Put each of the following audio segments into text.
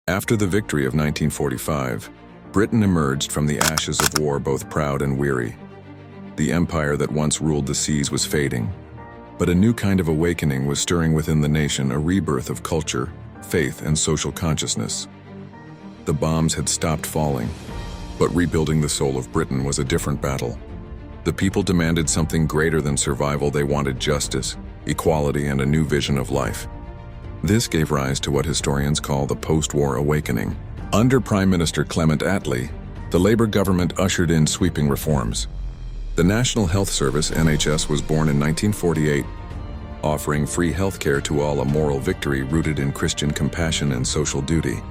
After the victory of 1945, Britain emerged from the ashes of war both proud and weary. The empire that once ruled the seas was fading, but a new kind of awakening was stirring within the nation, a rebirth of culture, faith, and social consciousness. The bombs had stopped falling, but rebuilding the soul of Britain was a different battle. The people demanded something greater than survival. They wanted justice, equality, and a new vision of life. This gave rise to what historians call the post-war awakening. Under Prime Minister Clement Attlee, the Labour government ushered in sweeping reforms. The National Health Service, NHS, was born in 1948, offering free healthcare to all, a moral victory rooted in Christian compassion and social duty.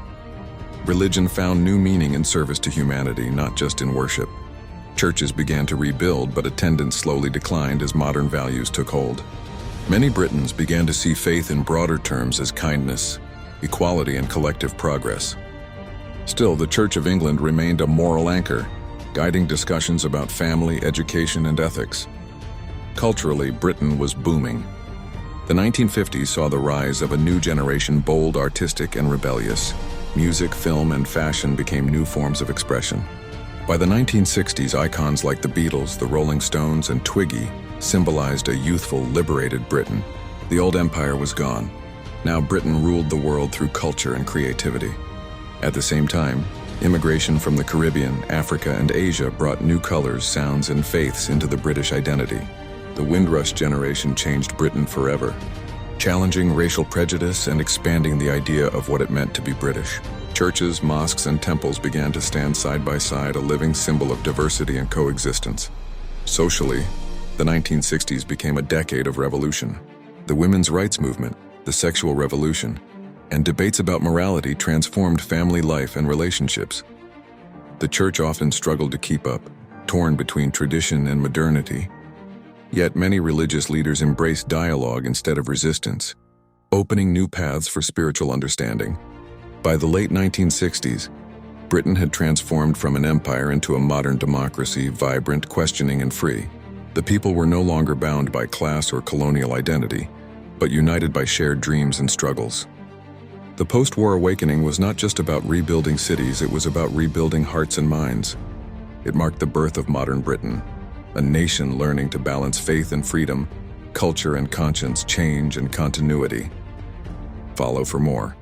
Religion found new meaning in service to humanity, not just in worship. Churches began to rebuild, but attendance slowly declined as modern values took hold. Many Britons began to see faith in broader terms as kindness, equality, and collective progress. Still, the Church of England remained a moral anchor, guiding discussions about family, education, and ethics. Culturally, Britain was booming. The 1950s saw the rise of a new generation, bold, artistic, and rebellious. Music, film, and fashion became new forms of expression. By the 1960s, icons like the Beatles, the Rolling Stones, and Twiggy symbolized a youthful, liberated Britain. The old empire was gone. Now Britain ruled the world through culture and creativity. At the same time, immigration from the Caribbean, Africa, and Asia brought new colors, sounds, and faiths into the British identity. The Windrush generation changed Britain forever, challenging racial prejudice and expanding the idea of what it meant to be British. Churches, mosques, and temples began to stand side by side, a living symbol of diversity and coexistence. Socially, the 1960s became a decade of revolution. The women's rights movement, the sexual revolution, and debates about morality transformed family life and relationships. The church often struggled to keep up, torn between tradition and modernity. Yet many religious leaders embraced dialogue instead of resistance, opening new paths for spiritual understanding. By the late 1960s, Britain had transformed from an empire into a modern democracy, vibrant, questioning, and free. The people were no longer bound by class or colonial identity, but united by shared dreams and struggles. The post-war awakening was not just about rebuilding cities, it was about rebuilding hearts and minds. It marked the birth of modern Britain, a nation learning to balance faith and freedom, culture and conscience, change and continuity. Follow for more.